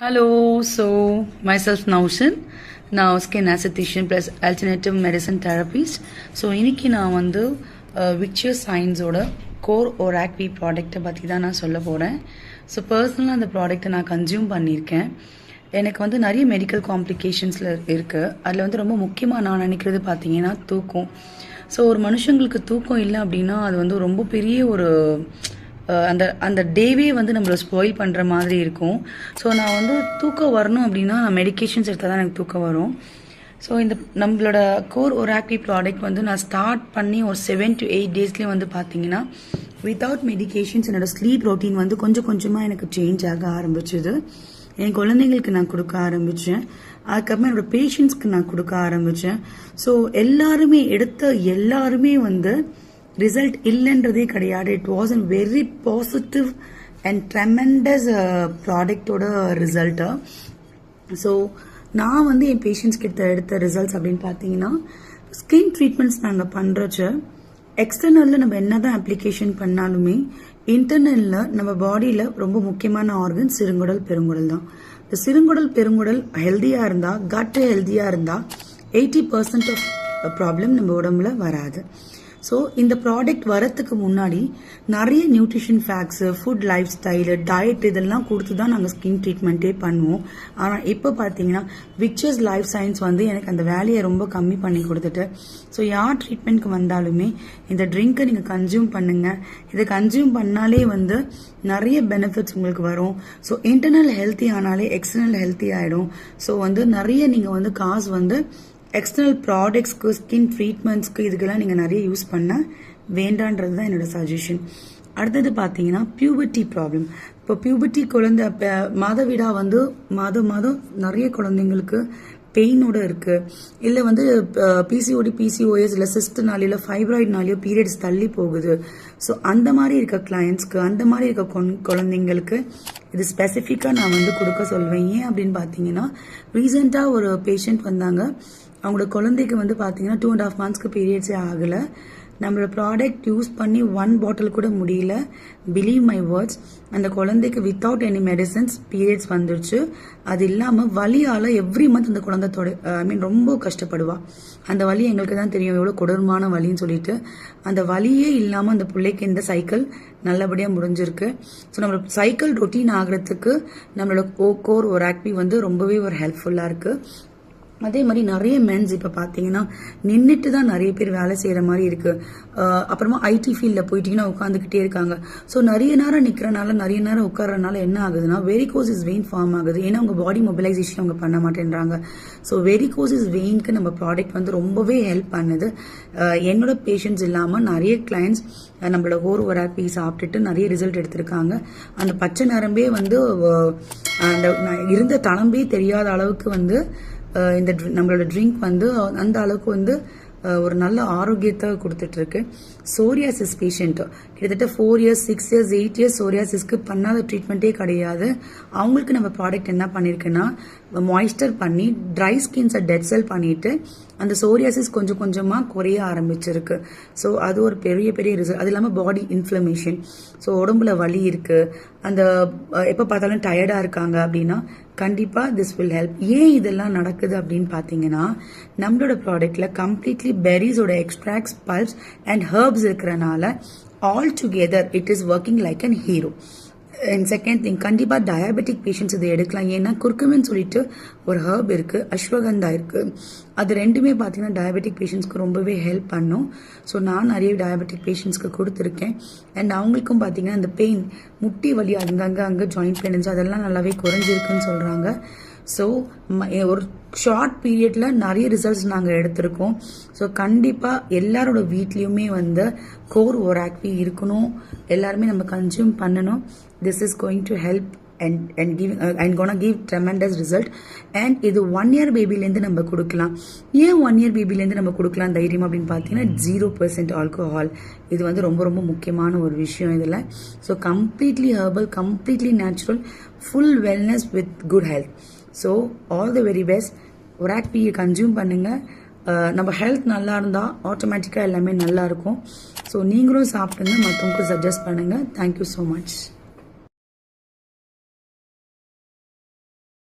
Hello, so myself Naushin, now skin aesthetician plus alternative medicine therapist. So இன்னைக்கு நான் வந்து Victure Scienceோட core ORAC-V ப்ராடக்ட்டை பற்றி தான் நான் சொல்ல போகிறேன். ஸோ பர்சனலாக அந்த ப்ராடக்ட்டை நான் கன்சியூம் பண்ணியிருக்கேன். எனக்கு வந்து நிறைய மெடிக்கல் காம்ப்ளிகேஷன்ஸில் இருக்குது. அதில் வந்து ரொம்ப முக்கியமாக நான் நினைக்கிறது பார்த்தீங்கன்னா தூக்கம். ஸோ ஒரு மனுஷங்களுக்கு தூக்கம் இல்லை அப்படின்னா அது வந்து ரொம்ப பெரிய ஒரு அந்த அந்த டேவே வந்து நம்மளை ஸ்பாயில் பண்ணுற மாதிரி இருக்கும். ஸோ நான் வந்து தூக்கம் வரணும் அப்படின்னா நான் மெடிக்கேஷன்ஸ் எடுத்தால் தான் எனக்கு தூக்கம் வரும். ஸோ இந்த நம்மளோட கோர் ORAC-V ப்ராடக்ட் வந்து நான் ஸ்டார்ட் பண்ணி ஒரு 7 to 8 டேஸ்லேயே வந்து பார்த்தீங்கன்னா வித்தவுட் மெடிக்கேஷன்ஸ் என்னோடய ஸ்லீப் ரொட்டீன் வந்து கொஞ்சம் கொஞ்சமாக எனக்கு சேஞ்ச் ஆக ஆரம்பிச்சுது. என் குழந்தைங்களுக்கு நான் கொடுக்க ஆரம்பித்தேன். அதுக்கப்புறமா என்னோட பேஷண்ட்ஸ்க்கு நான் கொடுக்க ஆரம்பித்தேன். ஸோ எல்லாருமே வந்து ரிசல்ட் இல்லைன்றதே கிடையாது. It was a very positive and tremendous ப்ராடக்டோட ரிசல்ட்டு. ஸோ நான் வந்து என் பேஷண்ட்ஸ் கிட்ட எடுத்த ரிசல்ட்ஸ் அப்படின்னு பார்த்தீங்கன்னா ஸ்கின் ட்ரீட்மெண்ட்ஸ் நாங்கள் பண்ணுறச்ச எக்ஸ்டர்னலில் நம்ம என்ன தான் அப்ளிகேஷன் பண்ணாலுமே இன்டர்னலில் நம்ம பாடியில் ரொம்ப முக்கியமான ஆர்கன் சிறுங்குடல் பெருங்குடல் தான். இந்த சிறுங்குடல் பெருங்குடல் ஹெல்த்தியாக இருந்தால், கட்டு ஹெல்த்தியாக இருந்தால் 80% ஆஃப் ப்ராப்ளம் நம்ம உடம்புல வராது. ஸோ இந்த ப்ராடக்ட் வரத்துக்கு முன்னாடி நிறைய nutrition facts, food life style, diet இதெல்லாம் கொடுத்து தான் நாங்கள் ஸ்கின் ட்ரீட்மெண்ட்டே பண்ணுவோம். ஆனால் இப்போ பார்த்தீங்கன்னா விக்சர்ஸ் லைஃப் சயின்ஸ் வந்து எனக்கு அந்த வேலையை ரொம்ப கம்மி பண்ணி கொடுத்துட்டு, ஸோ யார் ட்ரீட்மெண்ட்க்கு வந்தாலுமே இந்த ட்ரிங்க்கை நீங்கள் கன்சியூம் பண்ணுங்கள். இதை கன்சியூம் பண்ணாலே வந்து நிறைய பெனிஃபிட்ஸ் உங்களுக்கு வரும். ஸோ இன்டர்னல் ஹெல்த்தி ஆனாலே எக்ஸ்டர்னல் ஹெல்த்தி ஆகிடும். ஸோ வந்து நிறைய நீங்கள் வந்து காசு வந்து எக்ஸ்டர்னல் ப்ராடக்ட்ஸ்க்கு, ஸ்கின் ட்ரீட்மெண்ட்ஸ்க்கு இதுக்கெல்லாம் நீங்கள் நிறைய யூஸ் பண்ண வேண்டான்றது தான் என்னோட சஜஷன். அடுத்தது பார்த்தீங்கன்னா பியூபர்ட்டி ப்ராப்ளம். இப்போ பியூபர்ட்டி குழந்தை மாதவிடா வந்து மாதம் நிறைய குழந்தைங்களுக்கு பெயினோட இருக்கு, இல்லை வந்து PCOS இல்லை சிஸ்ட்னாலே இல்லை ஃபைப்ராய்ட்னாலேயோ பீரியட்ஸ் தள்ளி போகுது. ஸோ அந்த மாதிரி இருக்க கிளையண்ட்ஸ்க்கு, அந்த மாதிரி இருக்க குழந்தைங்களுக்கு இது ஸ்பெசிஃபிக்காக நான் வந்து கொடுக்க சொல்வேன். ஏன் அப்படின்னு பார்த்தீங்கன்னா ரீசெண்டாக ஒரு பேஷண்ட் வந்தாங்க. அவங்களோட குழந்தைக்கு வந்து பார்த்தீங்கன்னா 2.5 months பீரியட்ஸே ஆகலை. நம்மளோட ப்ராடக்ட் யூஸ் பண்ணி 1 bottle கூட முடியல. பிலீவ் மை வேர்ட்ஸ், அந்த குழந்தைக்கு வித்தவுட் எனி மெடிசன்ஸ் பீரியட்ஸ் வந்துருச்சு. அது இல்லாமல் வலியால் எவ்ரி மந்த் அந்த குழந்தை ரொம்ப கஷ்டப்படுவா. அந்த வலி எங்களுக்கு தான் தெரியும் எவ்வளோ கொடூரமான வலின்னு சொல்லிட்டு. அந்த வலியே இல்லாமல் அந்த பிள்ளைக்கு இந்த சைக்கிள் நல்லபடியாக முடிஞ்சிருக்கு. ஸோ நம்மளோட சைக்கிள் ரொட்டீன் ஆகிறதுக்கு நம்மளோட கோர் ORAC-V வந்து ரொம்பவே ஒரு ஹெல்ப்ஃபுல்லாக இருக்குது. அதே மாதிரி நிறைய மென்ஸ் இப்போ பார்த்தீங்கன்னா நின்றுட்டு தான் நிறைய பேர் வேலை செய்கிற மாதிரி இருக்குது. அப்புறமா ஐடி ஃபீல்டில் போயிட்டீங்கன்னா உட்காந்துக்கிட்டே இருக்காங்க. ஸோ நிறைய நேரம் நிற்கிறனால, நிறைய நேரம் உட்காரனால என்ன ஆகுதுன்னா வெரிகோசிஸ் வெயின் ஃபார்ம் ஆகுது. ஏன்னா அவங்க பாடி மொபிலைசேஷன் அவங்க பண்ண மாட்டேன்றாங்க. ஸோ வெரிகோசிஸ் வெயின்க்கு நம்ம ப்ராடக்ட் வந்து ரொம்பவே ஹெல்ப் பண்ணுது. என்னோட பேஷண்ட்ஸ் இல்லாமல் நிறைய கிளைண்ட்ஸ் நம்மளோட கோர் ORAC-V சாப்பிட்டுட்டு நிறைய ரிசல்ட் எடுத்திருக்காங்க. அந்த பச்சை நரம்பே வந்து அந்த இருந்த தளம்பே தெரியாத அளவுக்கு வந்து இந்த நம்மளோட ட்ரிங்க் வந்து அந்த அளவுக்கு வந்து ஒரு நல்ல ஆரோக்கியத்தை கொடுத்துட்டு இருக்கு. சோரியாசிஸ் பேஷண்ட் கிட்டத்தட்ட 4 years 6 years 8 years சோரியாசிஸ்க்கு பண்ணாத ட்ரீட்மெண்ட்டே கிடையாது. அவங்களுக்கு நம்ம ப்ராடக்ட் என்ன பண்ணியிருக்குன்னா மாய்ஸ்டர் பண்ணி ட்ரை ஸ்கின்ஸை டெட் செல் பண்ணிட்டு அந்த சோரியாசிஸ் கொஞ்சம் கொஞ்சமாக குறைய ஆரம்பிச்சிருக்கு. ஸோ அது ஒரு பெரிய ரிசல்ட். அது இல்லாமல் பாடி இன்ஃப்ளமேஷன், ஸோ உடம்புல வலி இருக்குது, அந்த எப்போ பார்த்தாலும் டயர்டாக இருக்காங்க அப்படின்னா கண்டிப்பாக திஸ் வில் ஹெல்ப். ஏன் இதெல்லாம் நடக்குது அப்படின்னு பார்த்தீங்கன்னா நம்மளோட ப்ராடக்ட்ல கம்ப்ளீட்லி பெரிஸோட எக்ஸ்ட்ராக்ட்ஸ், பல்ப்ஸ் அண்ட் ஹர்ப்ஸ் இருக்கிறனால all together it is working like an hero. And second thing, கண்டிப்பாக டயபெட்டிக் பேஷண்ட்ஸ் இதை எடுக்கலாம். ஏன்னா குர்குமின்னு சொல்லிட்டு ஒரு ஹர்ப் இருக்குது, அஸ்வகந்தா இருக்குது. அது ரெண்டுமே பார்த்தீங்கன்னா டயபெட்டிக் பேஷண்ட்ஸ்க்கு ரொம்பவே ஹெல்ப் பண்ணும். ஸோ நான் நிறைய டயபெட்டிக் பேஷண்ட்ஸ்க்கு கொடுத்துருக்கேன். அண்ட் அவங்களுக்கும் பார்த்தீங்கன்னா இந்த பெயின், முட்டி வலி, அங்கே ஜாயிண்ட் பெயின்ஸ் அதெல்லாம் நல்லாவே குறைஞ்சிருக்குன்னு சொல்கிறாங்க. ஸோ ஒரு ஷார்ட் பீரியடில் நிறைய ரிசல்ட்ஸ் நாங்கள் எடுத்திருக்கோம். ஸோ கண்டிப்பாக எல்லாரோட வீட்லேயுமே வந்து கோர் ORAC-V இருக்கணும். எல்லாருமே நம்ம கன்சியூம் பண்ணணும். This is going to help and gonna give tremendous result. and இது 1 year பேபிலேருந்து நம்ம கொடுக்கலாம். ஏன் 1 year பேபிலேருந்து நம்ம கொடுக்கலாம் தைரியம் அப்படின்னு பார்த்தீங்கன்னா 0% ஆல்கோஹால். இது வந்து ரொம்ப ரொம்ப முக்கியமான ஒரு விஷயம் இதில். So completely herbal, completely natural, full wellness with good health. So all the very best. ORAC-V consume பண்ணுங்கள். நம்ம ஹெல்த் நல்லா இருந்தால் ஆட்டோமேட்டிக்காக எல்லாமே நல்லா இருக்கும். ஸோ நீங்களும் சாப்பிட்டுங்க, மற்றவங்களுக்கு சஜஸ்ட் பண்ணுங்கள். Thank you so much.